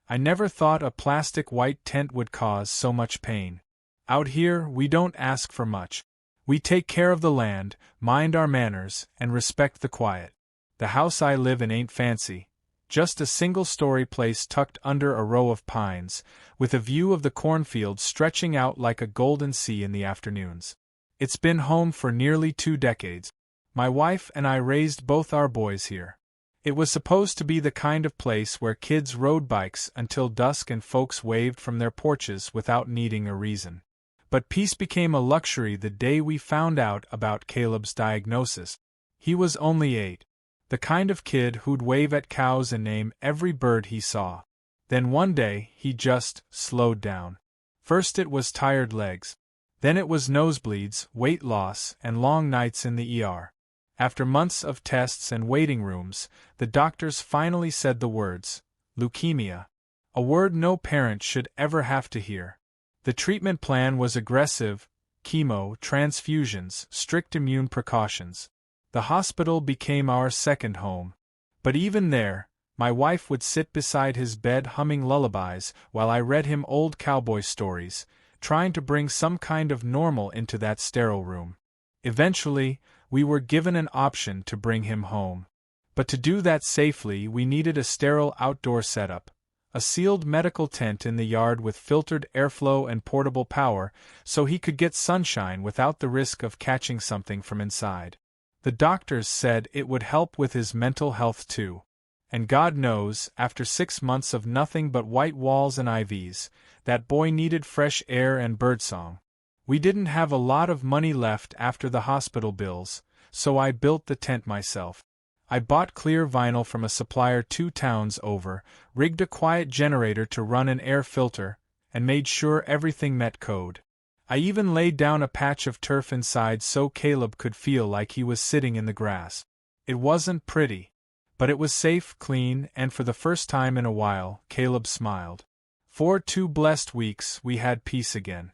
I never thought a plastic white tent would cause so much pain. Out here, we don't ask for much. We take care of the land, mind our manners, and respect the quiet. The house I live in ain't fancy. Just a single-story place tucked under a row of pines, with a view of the cornfields stretching out like a golden sea in the afternoons. It's been home for nearly 2 decades. My wife and I raised both our boys here. It was supposed to be the kind of place where kids rode bikes until dusk and folks waved from their porches without needing a reason. But peace became a luxury the day we found out about Caleb's diagnosis. He was only 8. The kind of kid who'd wave at cows and name every bird he saw. Then one day, he just slowed down. First it was tired legs. Then it was nosebleeds, weight loss, and long nights in the ER. After months of tests and waiting rooms, the doctors finally said the words, leukemia. A word no parent should ever have to hear. The treatment plan was aggressive: chemo, transfusions, strict immune precautions. The hospital became our second home. But even there, my wife would sit beside his bed humming lullabies while I read him old cowboy stories, trying to bring some kind of normal into that sterile room. Eventually, we were given an option to bring him home. But to do that safely, we needed a sterile outdoor setup, a sealed medical tent in the yard with filtered airflow and portable power so he could get sunshine without the risk of catching something from inside. The doctors said it would help with his mental health too. And God knows, after 6 months of nothing but white walls and IVs, that boy needed fresh air and birdsong. We didn't have a lot of money left after the hospital bills, so I built the tent myself. I bought clear vinyl from a supplier 2 towns over, rigged a quiet generator to run an air filter, and made sure everything met code. I even laid down a patch of turf inside so Caleb could feel like he was sitting in the grass. It wasn't pretty, but it was safe, clean, and for the first time in a while, Caleb smiled. For 2 blessed weeks, we had peace again.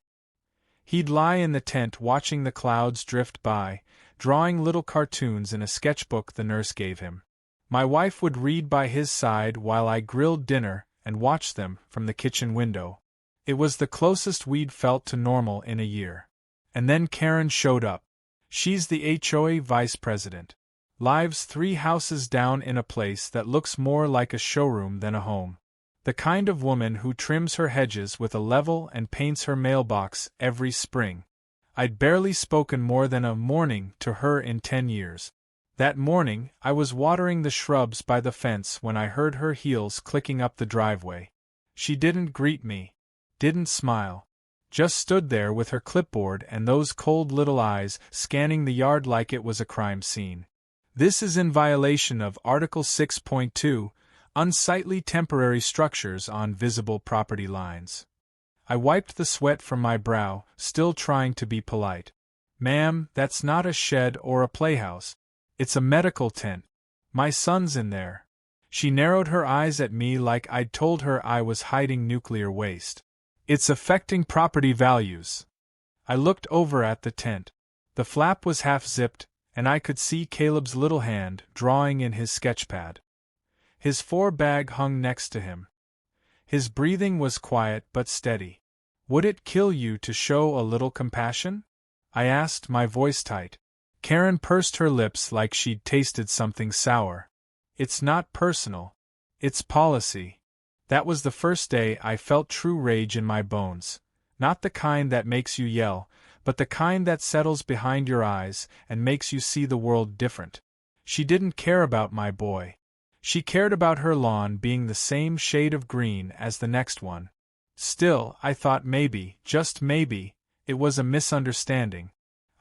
He'd lie in the tent watching the clouds drift by, drawing little cartoons in a sketchbook the nurse gave him. My wife would read by his side while I grilled dinner and watched them from the kitchen window. It was the closest we'd felt to normal in a year. And then Karen showed up. She's the HOA vice president. Lives 3 houses down in a place that looks more like a showroom than a home. The kind of woman who trims her hedges with a level and paints her mailbox every spring. I'd barely spoken more than a morning to her in 10 years. That morning, I was watering the shrubs by the fence when I heard her heels clicking up the driveway. She didn't greet me. Didn't smile. Just stood there with her clipboard and those cold little eyes scanning the yard like it was a crime scene. This is in violation of Article 6.2, unsightly temporary structures on visible property lines. I wiped the sweat from my brow, still trying to be polite. Ma'am, that's not a shed or a playhouse. It's a medical tent. My son's in there. She narrowed her eyes at me like I'd told her I was hiding nuclear waste. It's affecting property values. I looked over at the tent. The flap was half-zipped, and I could see Caleb's little hand drawing in his sketchpad. His 4-bag hung next to him. His breathing was quiet but steady. Would it kill you to show a little compassion? I asked, my voice tight. Karen pursed her lips like she'd tasted something sour. It's not personal. It's policy. That was the first day I felt true rage in my bones. Not the kind that makes you yell, but the kind that settles behind your eyes and makes you see the world different. She didn't care about my boy. She cared about her lawn being the same shade of green as the next one. Still, I thought maybe, just maybe, it was a misunderstanding.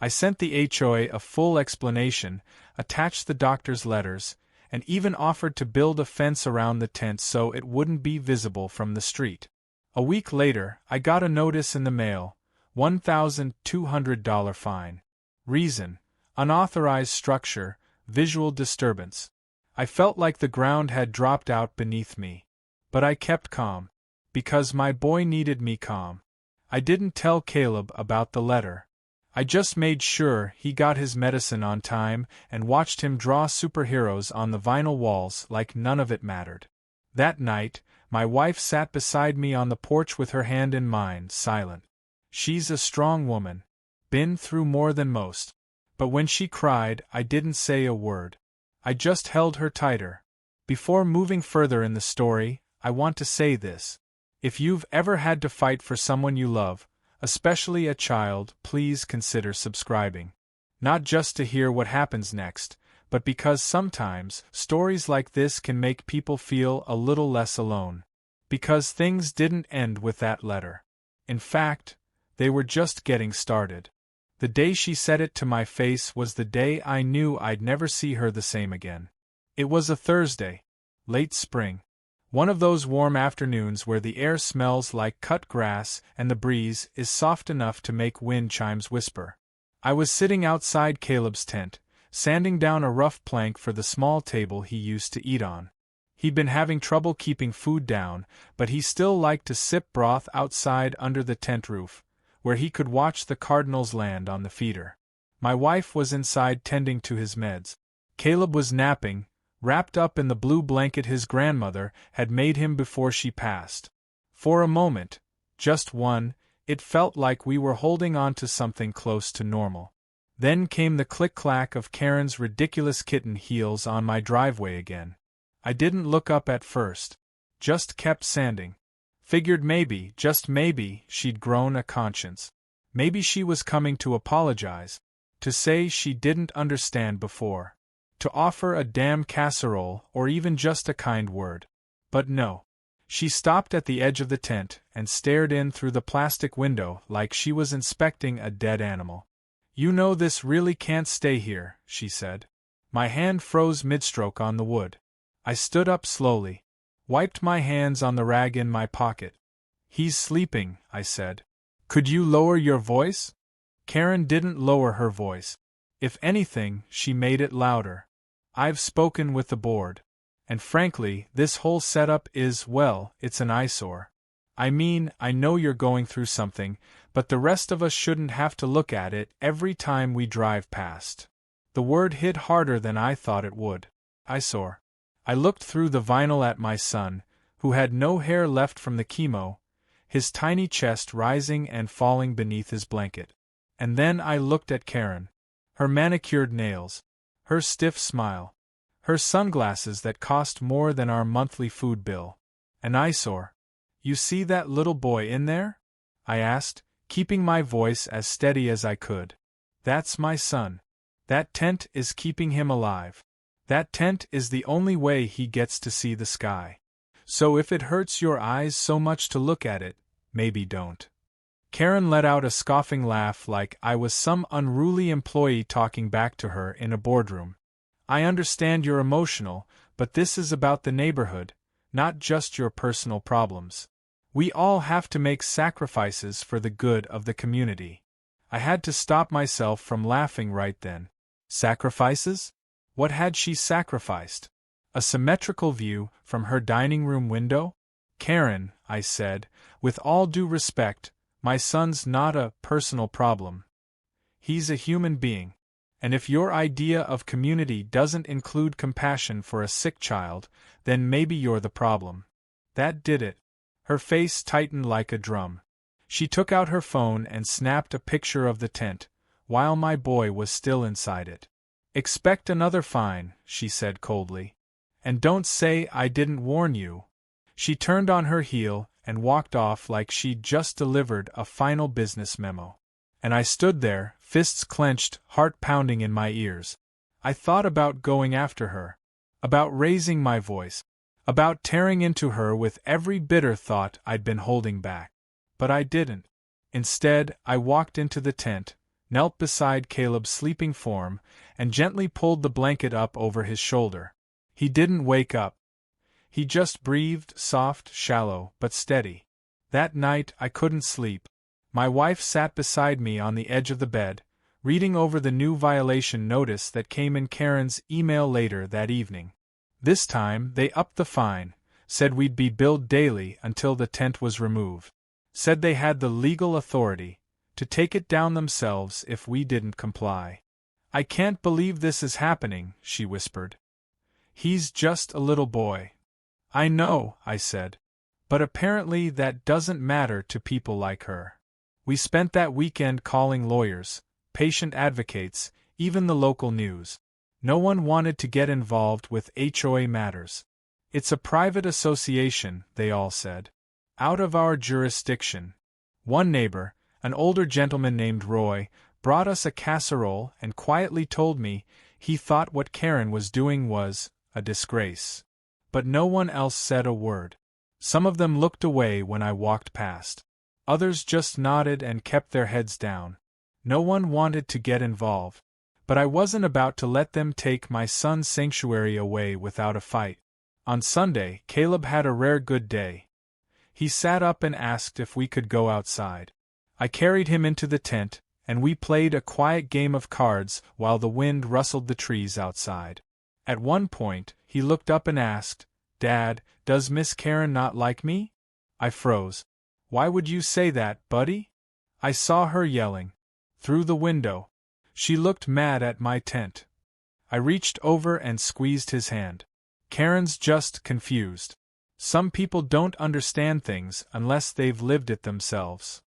I sent the HOA a full explanation, attached the doctor's letters, and even offered to build a fence around the tent so it wouldn't be visible from the street. A week later, I got a notice in the mail, $1,200 fine. Reason: unauthorized structure, visual disturbance. I felt like the ground had dropped out beneath me. But I kept calm. Because my boy needed me calm. I didn't tell Caleb about the letter. I just made sure he got his medicine on time and watched him draw superheroes on the vinyl walls like none of it mattered. That night, My wife sat beside me on the porch with her hand in mine, silent. She's a strong woman. Been through more than most. But when she cried, I didn't say a word. I just held her tighter. Before moving further in the story, I want to say this. If you've ever had to fight for someone you love, especially a child, please consider subscribing. Not just to hear what happens next, but because sometimes stories like this can make people feel a little less alone. Because things didn't end with that letter. In fact, they were just getting started. The day she said it to my face was the day I knew I'd never see her the same again. It was a Thursday, late spring. One of those warm afternoons where the air smells like cut grass and the breeze is soft enough to make wind chimes whisper. I was sitting outside Caleb's tent, sanding down a rough plank for the small table he used to eat on. He'd been having trouble keeping food down, but he still liked to sip broth outside under the tent roof, where he could watch the cardinals land on the feeder. My wife was inside tending to his meds. Caleb was napping, wrapped up in the blue blanket his grandmother had made him before she passed. For a moment, just one, it felt like we were holding on to something close to normal. Then came the click-clack of Karen's ridiculous kitten heels on my driveway again. I didn't look up at first. Just kept sanding. Figured maybe, just maybe, she'd grown a conscience. Maybe she was coming to apologize. To say she didn't understand before. To offer a damn casserole or even just a kind word. But no. She stopped at the edge of the tent and stared in through the plastic window like she was inspecting a dead animal. "You know this really can't stay here," she said. My hand froze mid-stroke on the wood. I stood up slowly, wiped my hands on the rag in my pocket. "He's sleeping," I said. "Could you lower your voice?" Karen didn't lower her voice. If anything, she made it louder. "I've spoken with the board. And frankly, this whole setup is, well, it's an eyesore. I mean, I know you're going through something, but the rest of us shouldn't have to look at it every time we drive past." The word hit harder than I thought it would. Eyesore. I looked through the vinyl at my son, who had no hair left from the chemo, his tiny chest rising and falling beneath his blanket. And then I looked at Karen. Her manicured nails. Her stiff smile. Her sunglasses that cost more than our monthly food bill. An eyesore. "You see that little boy in there?" I asked, keeping my voice as steady as I could. "That's my son. That tent is keeping him alive. That tent is the only way he gets to see the sky. So if it hurts your eyes so much to look at it, maybe don't." Karen let out a scoffing laugh like I was some unruly employee talking back to her in a boardroom. "I understand you're emotional, but this is about the neighborhood, not just your personal problems. We all have to make sacrifices for the good of the community." I had to stop myself from laughing right then. Sacrifices? What had she sacrificed? A symmetrical view from her dining room window? "Karen," I said, "with all due respect, my son's not a personal problem. He's a human being. And if your idea of community doesn't include compassion for a sick child, then maybe you're the problem." That did it. Her face tightened like a drum. She took out her phone and snapped a picture of the tent, while my boy was still inside it. "Expect another fine," she said coldly. "And don't say I didn't warn you." She turned on her heel and walked off like she'd just delivered a final business memo. And I stood there, fists clenched, heart pounding in my ears. I thought about going after her. About raising my voice. About tearing into her with every bitter thought I'd been holding back. But I didn't. Instead, I walked into the tent, knelt beside Caleb's sleeping form, and gently pulled the blanket up over his shoulder. He didn't wake up. He just breathed, soft, shallow, but steady. That night I couldn't sleep. My wife sat beside me on the edge of the bed, reading over the new violation notice that came in Karen's email later that evening. This time they upped the fine, said we'd be billed daily until the tent was removed. Said they had the legal authority to take it down themselves if we didn't comply. "I can't believe this is happening," she whispered. "He's just a little boy." "I know," I said. But apparently that doesn't matter to people like her. We spent that weekend calling lawyers, patient advocates, even the local news. No one wanted to get involved with HOA matters. It's a private association, they all said. Out of our jurisdiction. One neighbor, an older gentleman named Roy, brought us a casserole and quietly told me he thought what Karen was doing was a disgrace. But no one else said a word. Some of them looked away when I walked past. Others just nodded and kept their heads down. No one wanted to get involved. But I wasn't about to let them take my son's sanctuary away without a fight. On Sunday, Caleb had a rare good day. He sat up and asked if we could go outside. I carried him into the tent, and we played a quiet game of cards while the wind rustled the trees outside. At one point, he looked up and asked, "Dad, does Miss Karen not like me?" I froze. "Why would you say that, buddy?" I saw her yelling. Through the window. She looked mad at my tent. I reached over and squeezed his hand. "Karen's just confused. Some people don't understand things unless they've lived it themselves."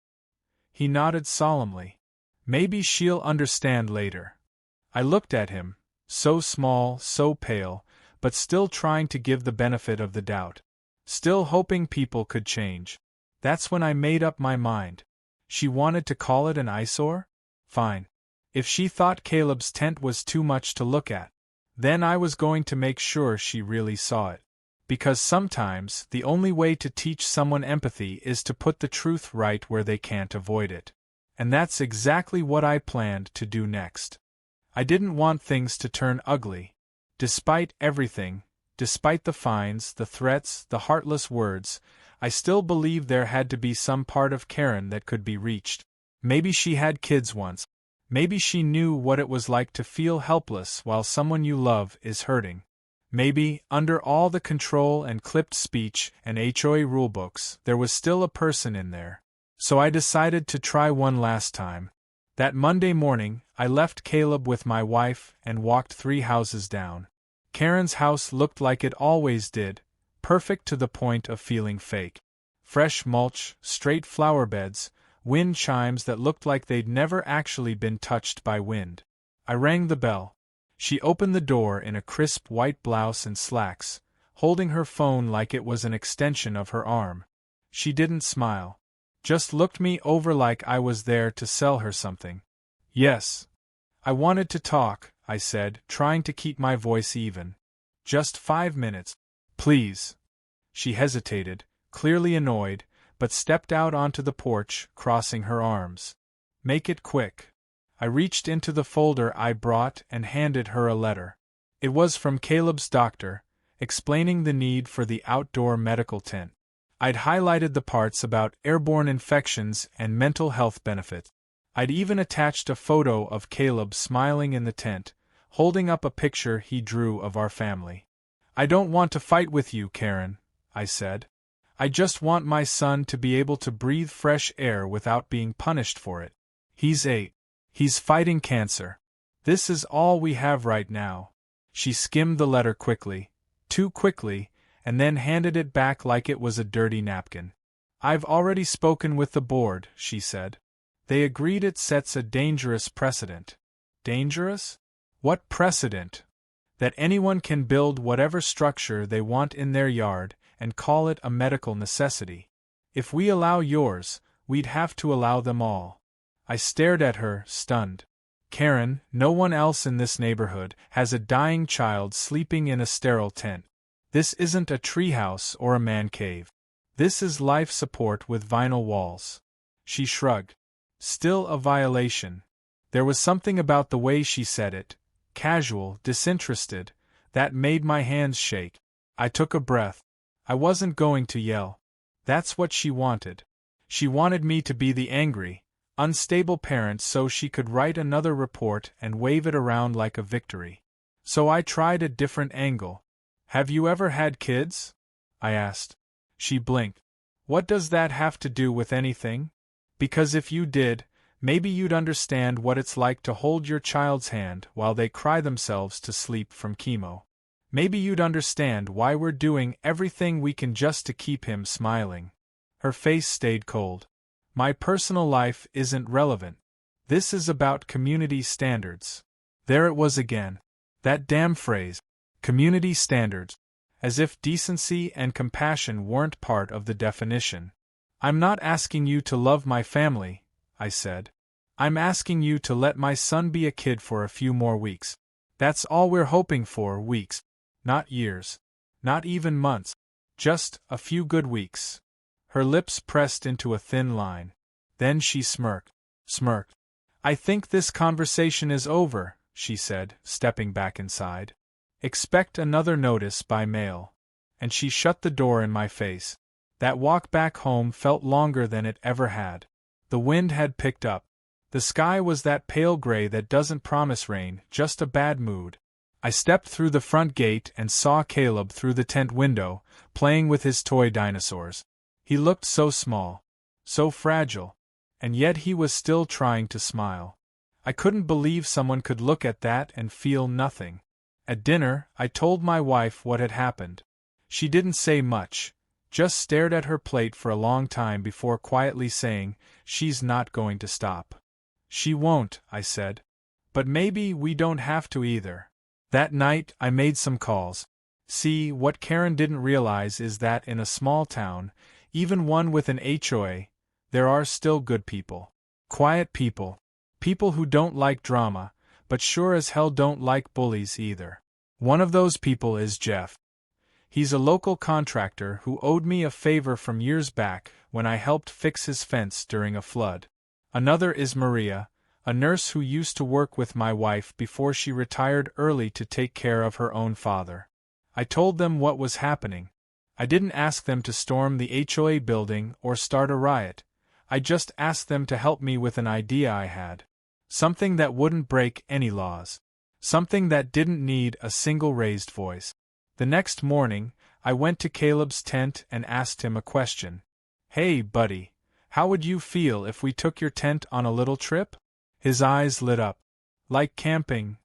He nodded solemnly. "Maybe she'll understand later." I looked at him, so small, so pale, but still trying to give the benefit of the doubt. Still hoping people could change. That's when I made up my mind. She wanted to call it an eyesore? Fine. If she thought Caleb's tent was too much to look at, then I was going to make sure she really saw it. Because sometimes the only way to teach someone empathy is to put the truth right where they can't avoid it. And that's exactly what I planned to do next. I didn't want things to turn ugly. Despite everything, despite the fines, the threats, the heartless words, I still believed there had to be some part of Karen that could be reached. Maybe she had kids once. Maybe she knew what it was like to feel helpless while someone you love is hurting. Maybe, under all the control and clipped speech and HOA rulebooks, there was still a person in there. So I decided to try one last time. That Monday morning, I left Caleb with my wife and walked 3 houses down. Karen's house looked like it always did, perfect to the point of feeling fake. Fresh mulch, straight flower beds, wind chimes that looked like they'd never actually been touched by wind. I rang the bell. She opened the door in a crisp white blouse and slacks, holding her phone like it was an extension of her arm. She didn't smile. Just looked me over like I was there to sell her something. "Yes. I wanted to talk," I said, trying to keep my voice even. "Just 5 minutes. Please." She hesitated, clearly annoyed, but stepped out onto the porch, crossing her arms. "Make it quick." I reached into the folder I brought and handed her a letter. It was from Caleb's doctor, explaining the need for the outdoor medical tent. I'd highlighted the parts about airborne infections and mental health benefits. I'd even attached a photo of Caleb smiling in the tent, holding up a picture he drew of our family. "I don't want to fight with you, Karen," I said. "I just want my son to be able to breathe fresh air without being punished for it. He's 8. He's fighting cancer. This is all we have right now." She skimmed the letter quickly, too quickly, and then handed it back like it was a dirty napkin. "I've already spoken with the board," she said. "They agreed it sets a dangerous precedent." Dangerous? What precedent? That anyone can build whatever structure they want in their yard and call it a medical necessity. If we allow yours, we'd have to allow them all. I stared at her, stunned. "Karen, no one else in this neighborhood has a dying child sleeping in a sterile tent. This isn't a treehouse or a man cave. This is life support with vinyl walls." She shrugged. Still a violation. There was something about the way she said it, casual, disinterested, that made my hands shake. I took a breath. I wasn't going to yell. That's what she wanted. She wanted me to be the angry, unstable parent so she could write another report and wave it around like a victory. So I tried a different angle. "Have you ever had kids?" I asked. She blinked. "What does that have to do with anything? Because if you did, maybe you'd understand what it's like to hold your child's hand while they cry themselves to sleep from chemo." Maybe you'd understand why we're doing everything we can just to keep him smiling." Her face stayed cold. "My personal life isn't relevant. This is about community standards." There it was again. That damn phrase. Community standards. As if decency and compassion weren't part of the definition. "I'm not asking you to love my family," I said. "I'm asking you to let my son be a kid for a few more weeks. That's all we're hoping for, weeks. Not years. Not even months. Just a few good weeks." Her lips pressed into a thin line. Then she smirked. "I think this conversation is over," she said, stepping back inside. "Expect another notice by mail." And she shut the door in my face. That walk back home felt longer than it ever had. The wind had picked up. The sky was that pale gray that doesn't promise rain, just a bad mood. I stepped through the front gate and saw Caleb through the tent window, playing with his toy dinosaurs. He looked so small, so fragile, and yet he was still trying to smile. I couldn't believe someone could look at that and feel nothing. At dinner, I told my wife what had happened. She didn't say much, just stared at her plate for a long time before quietly saying, "She's not going to stop." "She won't," I said. "But maybe we don't have to either." That night, I made some calls. See, what Karen didn't realize is that in a small town, even one with an HOA, there are still good people. Quiet people. People who don't like drama, but sure as hell don't like bullies either. One of those people is Jeff. He's a local contractor who owed me a favor from years back when I helped fix his fence during a flood. Another is Maria, a nurse who used to work with my wife before she retired early to take care of her own father. I told them what was happening. I didn't ask them to storm the HOA building or start a riot. I just asked them to help me with an idea I had. Something that wouldn't break any laws. Something that didn't need a single raised voice. The next morning, I went to Caleb's tent and asked him a question. "Hey, buddy, how would you feel if we took your tent on a little trip?" His eyes lit up. "Like camping?"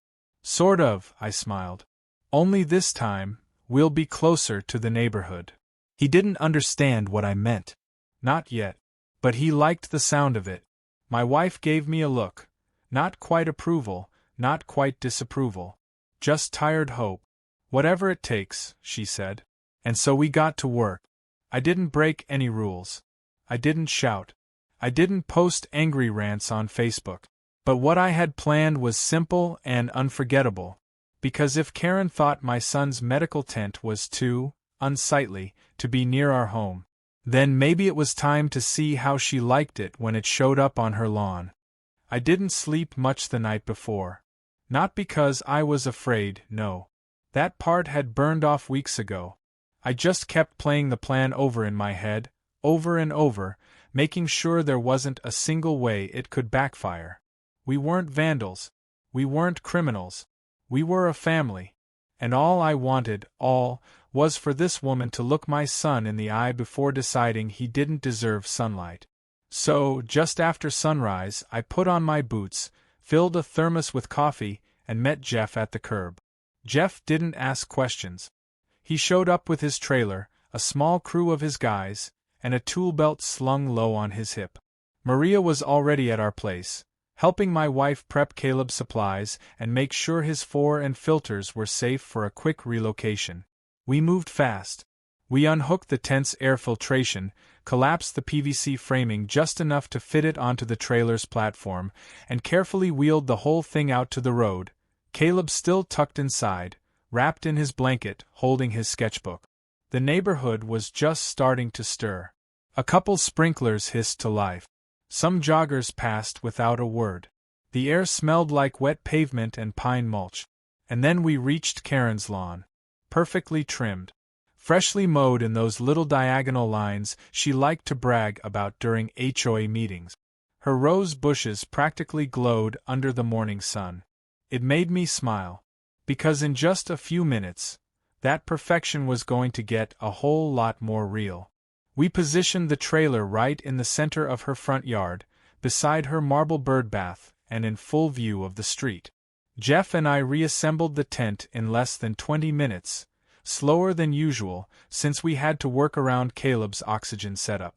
"Sort of," I smiled. "Only this time, we'll be closer to the neighborhood." He didn't understand what I meant. Not yet. But he liked the sound of it. My wife gave me a look. Not quite approval, not quite disapproval. Just tired hope. "Whatever it takes," she said. And so we got to work. I didn't break any rules. I didn't shout. I didn't post angry rants on Facebook. But what I had planned was simple and unforgettable. Because if Karen thought my son's medical tent was too unsightly to be near our home, then maybe it was time to see how she liked it when it showed up on her lawn. I didn't sleep much the night before. Not because I was afraid, no. That part had burned off weeks ago. I just kept playing the plan over in my head, over and over, making sure there wasn't a single way it could backfire. We weren't vandals. We weren't criminals. We were a family. And all I wanted, was for this woman to look my son in the eye before deciding he didn't deserve sunlight. So, just after sunrise, I put on my boots, filled a thermos with coffee, and met Jeff at the curb. Jeff didn't ask questions. He showed up with his trailer, a small crew of his guys, and a tool belt slung low on his hip. Maria was already at our place, helping my wife prep Caleb's supplies and make sure his 4 and filters were safe for a quick relocation. We moved fast. We unhooked the tent's air filtration, collapsed the PVC framing just enough to fit it onto the trailer's platform, and carefully wheeled the whole thing out to the road, Caleb still tucked inside, wrapped in his blanket, holding his sketchbook. The neighborhood was just starting to stir. A couple sprinklers hissed to life. Some joggers passed without a word. The air smelled like wet pavement and pine mulch. And then we reached Karen's lawn. Perfectly trimmed. Freshly mowed in those little diagonal lines she liked to brag about during HOA meetings. Her rose bushes practically glowed under the morning sun. It made me smile. Because in just a few minutes, that perfection was going to get a whole lot more real. We positioned the trailer right in the center of her front yard, beside her marble bird bath, and in full view of the street. Jeff and I reassembled the tent in less than 20 minutes, slower than usual since we had to work around Caleb's oxygen setup.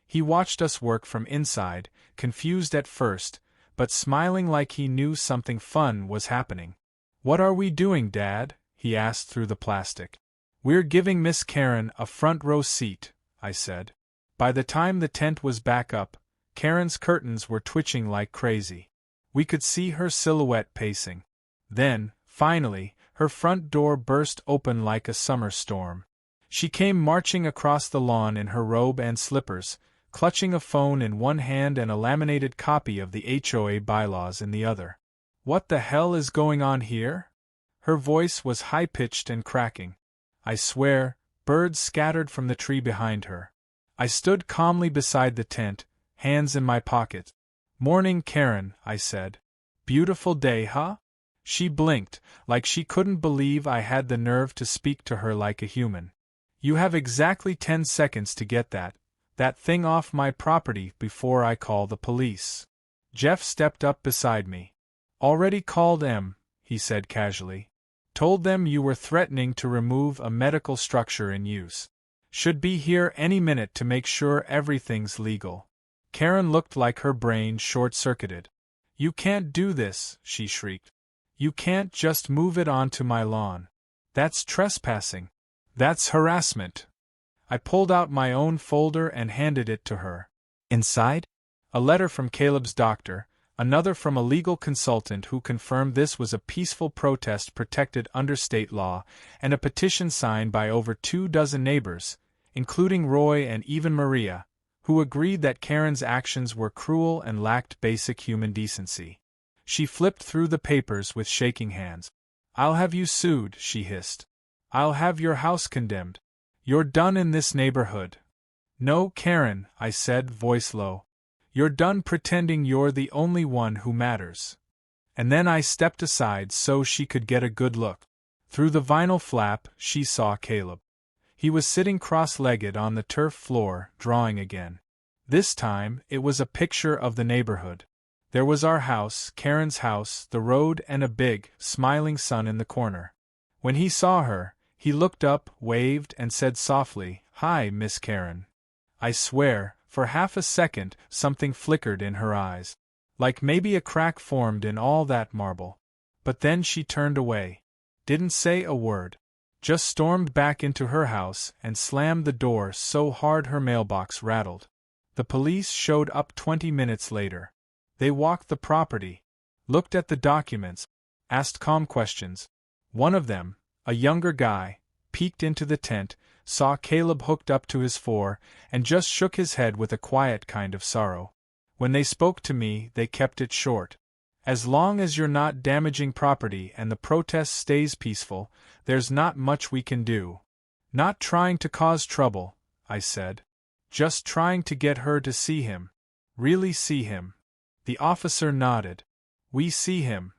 He watched us work from inside, confused at first, but smiling like he knew something fun was happening. "What are we doing, Dad?" he asked through the plastic. "We're giving Miss Karen a front row seat," I said. By the time the tent was back up, Karen's curtains were twitching like crazy. We could see her silhouette pacing. Then, finally, her front door burst open like a summer storm. She came marching across the lawn in her robe and slippers, clutching a phone in one hand and a laminated copy of the HOA bylaws in the other. "What the hell is going on here?" Her voice was high-pitched and cracking. I swear, birds scattered from the tree behind her. I stood calmly beside the tent, hands in my pockets. "Morning, Karen," I said. "Beautiful day, huh?" She blinked, like she couldn't believe I had the nerve to speak to her like a human. "You have exactly 10 seconds to get that thing off my property before I call the police." Jeff stepped up beside me. "Already called M," he said casually. "Told them you were threatening to remove a medical structure in use. Should be here any minute to make sure everything's legal." Karen looked like her brain short-circuited. "You can't do this," she shrieked. "You can't just move it onto my lawn. That's trespassing. That's harassment." I pulled out my own folder and handed it to her. Inside? A letter from Caleb's doctor, another from a legal consultant who confirmed this was a peaceful protest protected under state law, and a petition signed by over 24 neighbors, including Roy and even Maria, who agreed that Karen's actions were cruel and lacked basic human decency. She flipped through the papers with shaking hands. "I'll have you sued," she hissed. "I'll have your house condemned. You're done in this neighborhood." "No, Karen," I said, voice low. "You're done pretending you're the only one who matters." And then I stepped aside so she could get a good look. Through the vinyl flap, she saw Caleb. He was sitting cross-legged on the turf floor, drawing again. This time, it was a picture of the neighborhood. There was our house, Karen's house, the road, and a big, smiling sun in the corner. When he saw her, he looked up, waved, and said softly, "Hi, Miss Karen." I swear, for half a second, something flickered in her eyes. Like maybe a crack formed in all that marble. But then she turned away. Didn't say a word. Just stormed back into her house and slammed the door so hard her mailbox rattled. The police showed up 20 minutes later. They walked the property, looked at the documents, asked calm questions. One of them, a younger guy, peeked into the tent, saw Caleb hooked up to his fore, and just shook his head with a quiet kind of sorrow. When they spoke to me, they kept it short. "As long as you're not damaging property and the protest stays peaceful, there's not much we can do." "Not trying to cause trouble," I said. "Just trying to get her to see him. Really see him." The officer nodded. "We see him."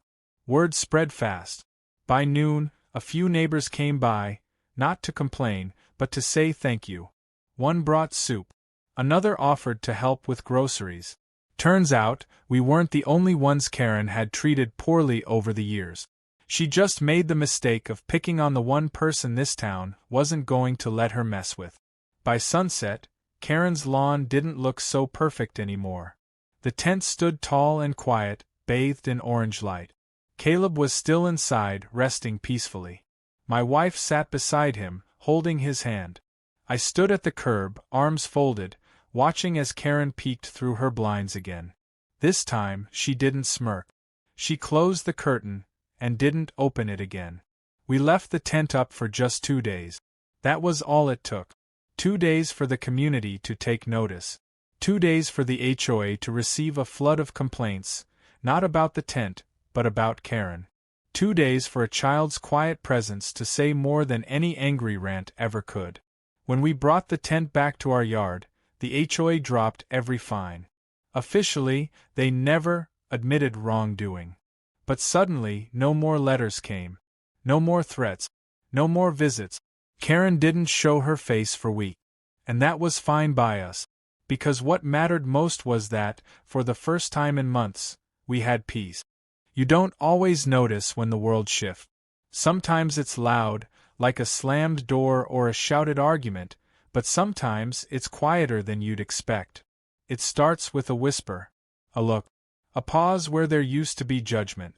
Word spread fast. By noon, a few neighbors came by, not to complain, but to say thank you. One brought soup. Another offered to help with groceries. Turns out, we weren't the only ones Karen had treated poorly over the years. She just made the mistake of picking on the one person this town wasn't going to let her mess with. By sunset, Karen's lawn didn't look so perfect anymore. The tent stood tall and quiet, bathed in orange light. Caleb was still inside, resting peacefully. My wife sat beside him, holding his hand. I stood at the curb, arms folded, watching as Karen peeked through her blinds again. This time, she didn't smirk. She closed the curtain, and didn't open it again. We left the tent up for just 2 days. That was all it took. 2 days for the community to take notice. 2 days for the HOA to receive a flood of complaints, not about the tent, but about Karen. 2 days for a child's quiet presence to say more than any angry rant ever could. When we brought the tent back to our yard, the HOA dropped every fine. Officially, they never admitted wrongdoing. But suddenly, no more letters came. No more threats. No more visits. Karen didn't show her face for weeks. And that was fine by us. Because what mattered most was that, for the first time in months, we had peace. You don't always notice when the world shifts. Sometimes it's loud, like a slammed door or a shouted argument, but sometimes it's quieter than you'd expect. It starts with a whisper, a look, a pause where there used to be judgment.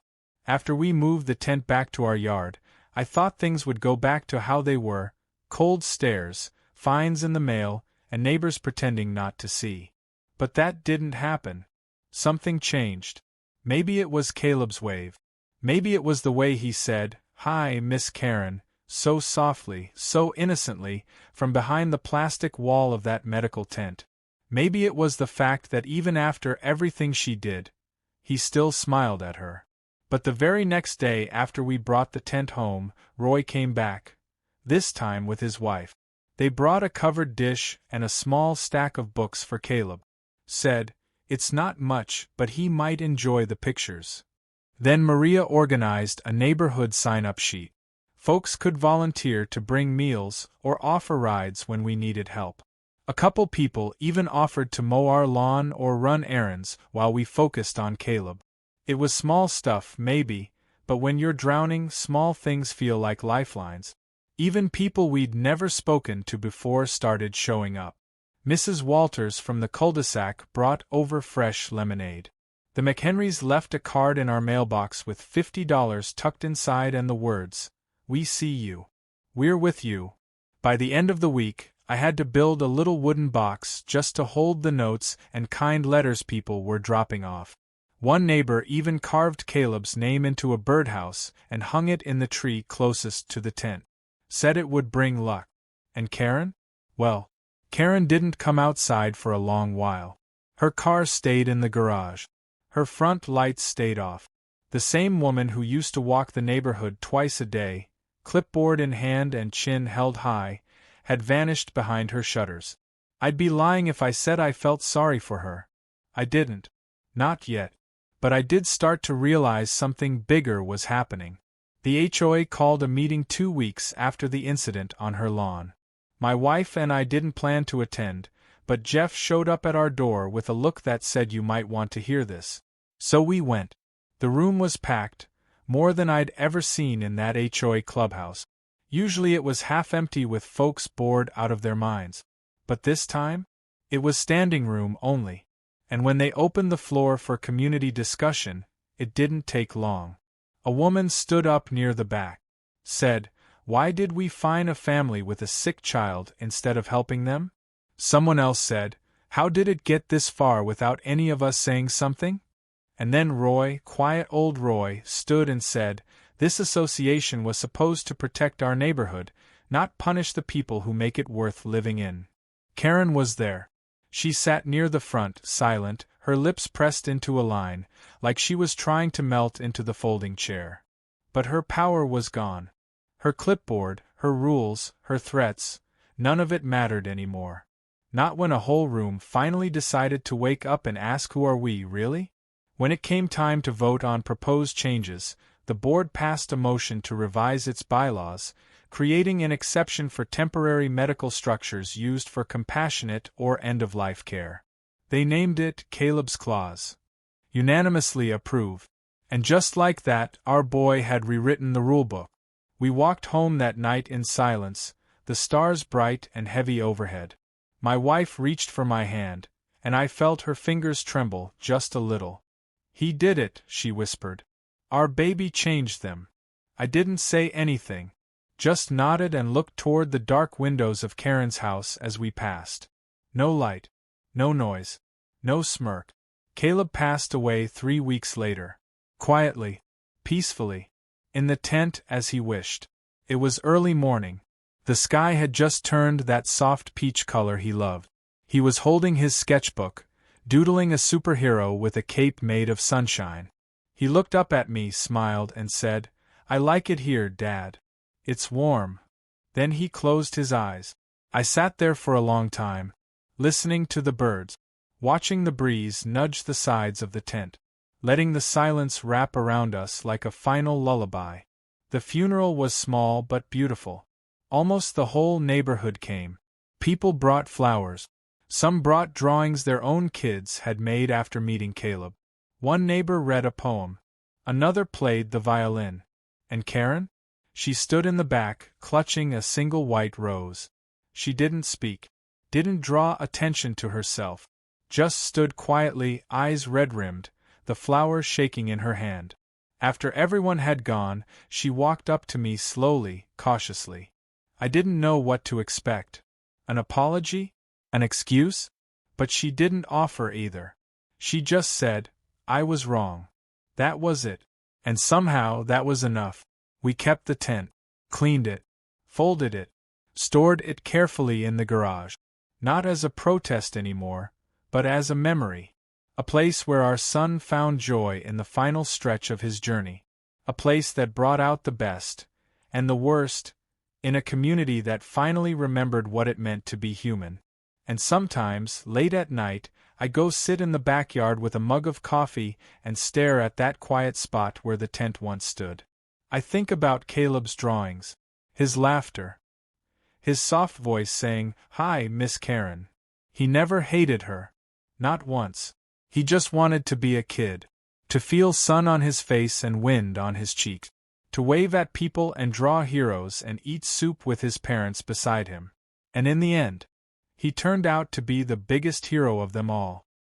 After we moved the tent back to our yard, I thought things would go back to how they were: cold stares, fines in the mail, and neighbors pretending not to see. But that didn't happen. Something changed. Maybe it was Caleb's wave. Maybe it was the way he said, "Hi, Miss Karen," so softly, so innocently, from behind the plastic wall of that medical tent. Maybe it was the fact that even after everything she did, he still smiled at her. But the very next day after we brought the tent home, Roy came back, this time with his wife. They brought a covered dish and a small stack of books for Caleb. Said, "It's not much, but he might enjoy the pictures." Then Maria organized a neighborhood sign-up sheet. Folks could volunteer to bring meals or offer rides when we needed help. A couple people even offered to mow our lawn or run errands while we focused on Caleb. It was small stuff, maybe, but when you're drowning, small things feel like lifelines. Even people we'd never spoken to before started showing up. Mrs. Walters from the cul-de-sac brought over fresh lemonade. The McHenrys left a card in our mailbox with $50 tucked inside and the words, "We see you. We're with you." By the end of the week, I had to build a little wooden box just to hold the notes and kind letters people were dropping off. One neighbor even carved Caleb's name into a birdhouse and hung it in the tree closest to the tent. Said it would bring luck. And Karen? Well, Karen didn't come outside for a long while. Her car stayed in the garage. Her front lights stayed off. The same woman who used to walk the neighborhood twice a day, clipboard in hand and chin held high, had vanished behind her shutters. I'd be lying if I said I felt sorry for her. I didn't. Not yet. But I did start to realize something bigger was happening. The HOA called a meeting 2 weeks after the incident on her lawn. My wife and I didn't plan to attend, but Jeff showed up at our door with a look that said you might want to hear this. So we went. The room was packed, more than I'd ever seen in that HOA clubhouse. Usually it was half empty with folks bored out of their minds. But this time? It was standing room only. And when they opened the floor for community discussion, it didn't take long. A woman stood up near the back. Said, "Why did we fine a family with a sick child instead of helping them?" Someone else said, "How did it get this far without any of us saying something?" And then Roy, quiet old Roy, stood and said, "This association was supposed to protect our neighborhood, not punish the people who make it worth living in." Karen was there. She sat near the front, silent, her lips pressed into a line, like she was trying to melt into the folding chair. But her power was gone. Her clipboard, her rules, her threats, none of it mattered anymore. Not when a whole room finally decided to wake up and ask, "Who are we, really?" When it came time to vote on proposed changes, the board passed a motion to revise its bylaws, creating an exception for temporary medical structures used for compassionate or end-of-life care. They named it Caleb's Clause. Unanimously approved. And just like that, our boy had rewritten the rulebook. We walked home that night in silence, the stars bright and heavy overhead. My wife reached for my hand, and I felt her fingers tremble just a little. "He did it," she whispered. "Our baby changed them." I didn't say anything. Just nodded and looked toward the dark windows of Karen's house as we passed. No light. No noise. No smirk. Caleb passed away 3 weeks later. Quietly. Peacefully. In the tent as he wished. It was early morning. The sky had just turned that soft peach color he loved. He was holding his sketchbook, doodling a superhero with a cape made of sunshine. He looked up at me, smiled, and said, "I like it here, Dad. It's warm." Then he closed his eyes. I sat there for a long time, listening to the birds, watching the breeze nudge the sides of the tent, letting the silence wrap around us like a final lullaby. The funeral was small but beautiful. Almost the whole neighborhood came. People brought flowers. Some brought drawings their own kids had made after meeting Caleb. One neighbor read a poem. Another played the violin. And Karen? She stood in the back, clutching a single white rose. She didn't speak, didn't draw attention to herself, just stood quietly, eyes red-rimmed, the flower shaking in her hand. After everyone had gone, she walked up to me slowly, cautiously. I didn't know what to expect. An apology? An excuse? But she didn't offer either. She just said, "I was wrong." That was it. And somehow that was enough. We kept the tent, cleaned it, folded it, stored it carefully in the garage. Not as a protest anymore, but as a memory. A place where our son found joy in the final stretch of his journey. A place that brought out the best, and the worst, in a community that finally remembered what it meant to be human. And sometimes, late at night, I go sit in the backyard with a mug of coffee and stare at that quiet spot where the tent once stood. I think about Caleb's drawings, his laughter, his soft voice saying, "Hi, Miss Karen." He never hated her. Not once. He just wanted to be a kid. To feel sun on his face and wind on his cheeks. To wave at people and draw heroes and eat soup with his parents beside him. And in the end, he turned out to be the biggest hero of them all.